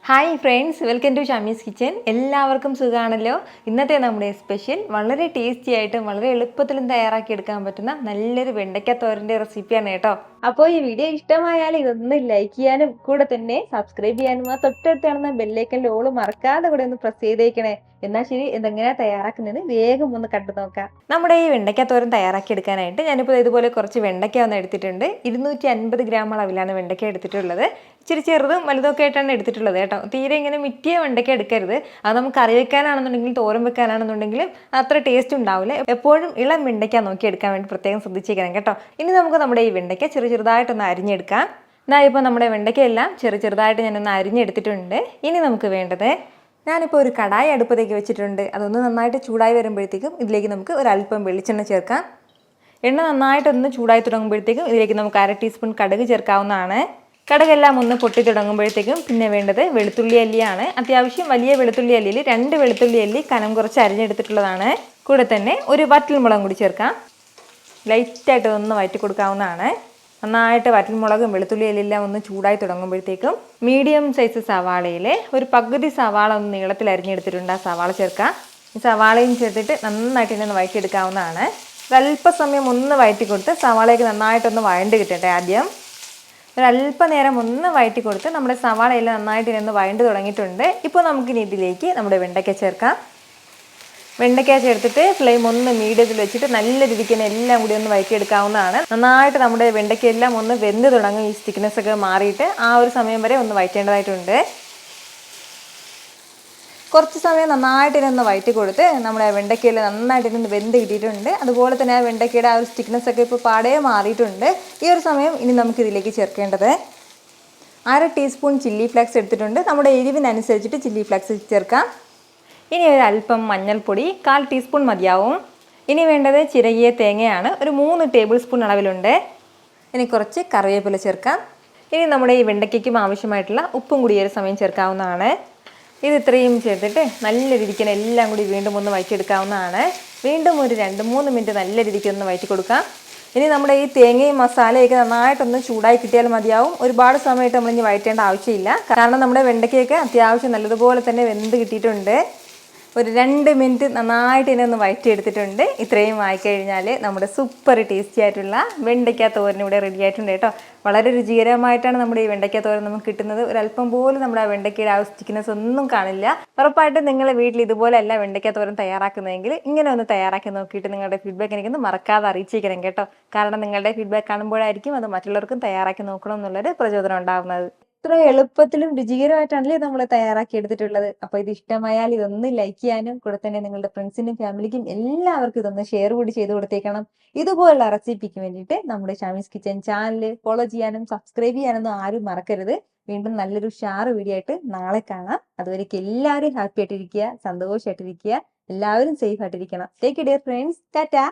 Hi friends, welcome to Shamees kitchen. എല്ലാവർക്കും സുഖമാണല്ലോ. ഇന്നത്തെ നമ്മുടെ സ്പെഷ്യൽ വളരെ ടേസ്റ്റി ആയിട്ടും വളരെ എളുപ്പത്തിലും തയ്യാറാക്കി എടുക്കാൻ പറ്റുന്ന നല്ലൊരു വെണ്ടയ്ക്ക തോരൻ്റെ റെസിപ്പിയാണ് കേട്ടോ. അപ്പോൾ ഈ വീഡിയോ ഇഷ്ടമായാൽ ഇതൊന്ന് ലൈക്ക് ചെയ്യാനും കൂടെ തന്നെ സബ്സ്ക്രൈബ് ചെയ്യാനും ആ തൊട്ടടുത്ത് കാണുന്ന ബെല്ലൈക്കൻ്റെ ഓള് മറക്കാതെ കൂടെ ഒന്ന് പ്രസ് ചെയ്തേക്കണേ. എന്നാൽ ശരി, ഇതെങ്ങനെയാണ് തയ്യാറാക്കുന്നത് വേഗം ഒന്ന് കണ്ടു നോക്കാം. നമ്മുടെ ഈ വെണ്ടയ്ക്ക തോരൻ തയ്യാറാക്കി എടുക്കാനായിട്ട് ഞാനിപ്പോൾ ഇതുപോലെ കുറച്ച് വെണ്ടയ്ക്ക ഒന്ന് എടുത്തിട്ടുണ്ട്. 250 ഗ്രാം അളവിലാണ് വെണ്ടയ്ക്ക എടുത്തിട്ടുള്ളത്. ഇച്ചിരി ചെറുതും വലുതൊക്കെ ആയിട്ടാണ് എടുത്തിട്ടുള്ളത് കേട്ടോ. തീരെ ഇങ്ങനെ മിറ്റിയ വെണ്ടയ്ക്ക എടുക്കരുത്. അത് നമുക്ക് കറി വെക്കാനാണെന്നുണ്ടെങ്കിൽ തോരൻ വെക്കാനാണെന്നുണ്ടെങ്കിലും അത്ര ടേസ്റ്റ് ഉണ്ടാവില്ല. എപ്പോഴും ഇളം വെണ്ടയ്ക്ക നോക്കി എടുക്കാൻ വേണ്ടി പ്രത്യേകം ശ്രദ്ധിച്ചേക്കണം കേട്ടോ. ഇനി നമുക്ക് നമ്മുടെ ഈ വെണ്ടയ്ക്ക ചെറുതായിട്ടൊന്ന് അരിഞ്ഞെടുക്കാം. ഇപ്പോൾ നമ്മുടെ വെണ്ടയ്ക്കയെല്ലാം ചെറുതായിട്ട് ഞാനൊന്ന് അരിഞ്ഞെടുത്തിട്ടുണ്ട്. ഇനി നമുക്ക് വേണ്ടത്, ഞാനിപ്പോൾ ഒരു കടായി അടുപ്പത്തേക്ക് വെച്ചിട്ടുണ്ട്. അതൊന്ന് നന്നായിട്ട് ചൂടായി വരുമ്പോഴത്തേക്കും ഇതിലേക്ക് നമുക്ക് ഒരല്പം വെളിച്ചെണ്ണ ചേർക്കാം. എണ്ണ നന്നായിട്ടൊന്ന് ചൂടായി തുടങ്ങുമ്പോഴത്തേക്കും ഇതിലേക്ക് നമുക്ക് 1/2 ടീസ്പൂൺ കടുക് ചേർക്കാവുന്നതാണ്. കടുകെല്ലാം ഒന്ന് പൊട്ടി തുടങ്ങുമ്പോഴത്തേക്കും പിന്നെ വേണ്ടത് വെളുത്തുള്ളി അല്ലിയാണ്. അത്യാവശ്യം വലിയ വെളുത്തുള്ളി അല്ലിയിൽ 2 വെളുത്തുള്ളി അല്ലി കനം കുറച്ച് അരിഞ്ഞെടുത്തിട്ടുള്ളതാണ്. കൂടെ തന്നെ ഒരു വറ്റൽമുളകും കൂടി ചേർക്കാം. ലൈറ്റായിട്ട് ഒന്ന് വഴറ്റി കൊടുക്കാവുന്നതാണ്. നന്നായിട്ട് വറ്റൽമുളകും വെളുത്തുള്ളി അല്ലിയെല്ലാം ഒന്ന് ചൂടായി തുടങ്ങുമ്പോഴത്തേക്കും മീഡിയം സൈസ് സവാളയിൽ ഒരു പകുതി സവാള ഒന്ന് നീളത്തിൽ അരിഞ്ഞെടുത്തിട്ടുണ്ട്. ആ സവാള ചേർക്കാം. ഈ സവാളയും ചേർത്തിട്ട് നന്നായിട്ട് തന്നെ ഒന്ന് വഴറ്റിയെടുക്കാവുന്നതാണ്. ഒരല്പസമയം ഒന്ന് വഴറ്റി കൊടുത്ത് സവാളയൊക്കെ നന്നായിട്ടൊന്ന് വഴണ്ട് കിട്ടട്ടെ. ആദ്യം ഒരല്പനേരം ഒന്ന് വഴറ്റി കൊടുത്ത് നമ്മുടെ സവാളയെല്ലാം നന്നായിട്ട് ഒന്ന് വഴണ്ട് തുടങ്ങിയിട്ടുണ്ട്. ഇപ്പോൾ നമുക്കിനി ഇതിലേക്ക് നമ്മുടെ വെണ്ടയ്ക്ക ചേർക്കാം. വെണ്ടയ്ക്ക ചേർത്തിട്ട് ഫ്ലെയിം ഒന്ന് മീഡിയത്തിൽ വെച്ചിട്ട് നല്ല രീതിക്ക് തന്നെ എല്ലാം കൂടി ഒന്ന് വഴറ്റിയെടുക്കാവുന്നതാണ്. നന്നായിട്ട് നമ്മുടെ വെണ്ടയ്ക്കയെല്ലാം ഒന്ന് വെന്ത് തുടങ്ങും. ഈ സ്റ്റിക്നെസ് ഒക്കെ മാറിയിട്ട് ആ ഒരു സമയം വരെ ഒന്ന് വഴറ്റേണ്ടതായിട്ടുണ്ട്. കുറച്ച് സമയം നന്നായിട്ട് ഒന്ന് വഴറ്റി കൊടുത്ത് നമ്മുടെ വെണ്ടയ്ക്കയിൽ നന്നായിട്ട് ഒന്ന് വെന്ത് കിട്ടിയിട്ടുണ്ട്. അതുപോലെ തന്നെ ആ വെണ്ടയ്ക്കയുടെ ആ ഒരു സ്റ്റിക്നെസ് ഒക്കെ ഇപ്പോൾ പാടേ മാറിയിട്ടുണ്ട്. ഈ ഒരു സമയം ഇനി നമുക്ക് ഇതിലേക്ക് ചേർക്കേണ്ടത് 1/2 ടീസ്പൂൺ ചില്ലി ഫ്ലേക്സ് എടുത്തിട്ടുണ്ട്. നമ്മുടെ എരിവിനനുസരിച്ചിട്ട് ചില്ലി ഫ്ലേക്സ് ചേർക്കാം. ഇനി ഒരു അല്പം മഞ്ഞൾപ്പൊടി 1/4 ടീസ്പൂൺ മതിയാവും. ഇനി വേണ്ടത് ചിരകിയ തേങ്ങയാണ്, ഒരു 3 ടേബിൾ സ്പൂൺ അളവിലുണ്ട്. ഇനി കുറച്ച് കറിവേപ്പില ചേർക്കാം. ഇനി നമ്മുടെ ഈ വെണ്ടയ്ക്കും ആവശ്യമായിട്ടുള്ള ഉപ്പും കൂടി ഒരു സമയം ചേർക്കാവുന്നതാണ്. ഇത് ഇത്രയും ചേർത്തിട്ട് നല്ല രീതിക്ക് എല്ലാം കൂടി വീണ്ടും ഒന്ന് വഴറ്റിയെടുക്കാവുന്നതാണ്. വീണ്ടും ഒരു 2-3 മിനിറ്റ് നല്ല രീതിക്ക് ഒന്ന് വഴറ്റി കൊടുക്കാം. ഇനി നമ്മുടെ ഈ തേങ്ങയും മസാലയൊക്കെ നന്നായിട്ടൊന്ന് ചൂടായി കിട്ടിയാൽ മതിയാവും. ഒരുപാട് സമയമായിട്ട് നമ്മളിനി വഴറ്റേണ്ട ആവശ്യമില്ല. കാരണം നമ്മുടെ വെണ്ടയ്ക്കൊക്കെ അത്യാവശ്യം നല്ലതുപോലെ തന്നെ വെന്ത് കിട്ടിയിട്ടുണ്ട്. ഒരു 2 മിനിറ്റ് നന്നായിട്ട് ഇതിനെ ഒന്ന് വഴറ്റിയെടുത്തിട്ടുണ്ട്. ഇത്രയും ആയിക്കഴിഞ്ഞാൽ നമ്മുടെ സൂപ്പർ ടേസ്റ്റി ആയിട്ടുള്ള വെണ്ടയ്ക്ക തോരൻ ഇവിടെ റെഡി ആയിട്ടുണ്ട് കേട്ടോ. വളരെ രുചികരമായിട്ടാണ് നമ്മുടെ ഈ വെണ്ടയ്ക്ക തോരൻ നമുക്ക് കിട്ടുന്നത്. ഒരല്പം പോലും നമ്മുടെ ആ വെണ്ടയ്ക്കയുടെ ആ സ്റ്റിക്നെസ് ഒന്നും കാണില്ല. ഉറപ്പായിട്ടും നിങ്ങളുടെ വീട്ടിൽ ഇതുപോലെ അല്ല വെണ്ടയ്ക്ക തോരൻ തയ്യാറാക്കുന്നതെങ്കിൽ ഇങ്ങനെ ഒന്ന് തയ്യാറാക്കി നോക്കിയിട്ട് നിങ്ങളുടെ ഫീഡ്ബാക്ക് എനിക്കൊന്ന് മറക്കാതെ അറിയിച്ചേക്കണം കേട്ടോ. കാരണം നിങ്ങളുടെ ഫീഡ്ബാക്ക് കാണുമ്പോഴായിരിക്കും അത് മറ്റുള്ളവർക്കും തയ്യാറാക്കി നോക്കണം എന്നുള്ളൊരു പ്രചോദനം ഉണ്ടാകുന്നത്. ഇത്ര എളുപ്പത്തിലും രുചികരമായിട്ടാണല്ലേ നമ്മൾ തയ്യാറാക്കി എടുത്തിട്ടുള്ളത്. അപ്പോൾ ഇത് ഇഷ്ടമായാൽ ഇതൊന്ന് ലൈക്ക് ചെയ്യാനും കൂടെ തന്നെ നിങ്ങളുടെ ഫ്രണ്ട്സിനും ഫാമിലിക്കും എല്ലാവർക്കും ഇതൊന്ന് ഷെയർ കൂടി ചെയ്ത് കൊടുത്തേക്കണം. ഇതുപോലുള്ള റെസിപ്പിക്ക് വേണ്ടിയിട്ട് നമ്മുടെ ഷമീസ് കിച്ചൻ ചാനൽ ഫോളോ ചെയ്യാനും സബ്സ്ക്രൈബ് ചെയ്യാനൊന്നും ആരും മറക്കരുത്. വീണ്ടും നല്ലൊരു ഷാർ വീഡിയോ ആയിട്ട് നാളെ കാണാം. അതുവരേക്കും എല്ലാവരും ഹാപ്പി ആയിട്ടിരിക്കുക, സന്തോഷമായിട്ടിരിക്കുക, എല്ലാവരും സേഫ് ആയിട്ടിരിക്കണം. Take care friends. ടാറ്റാ.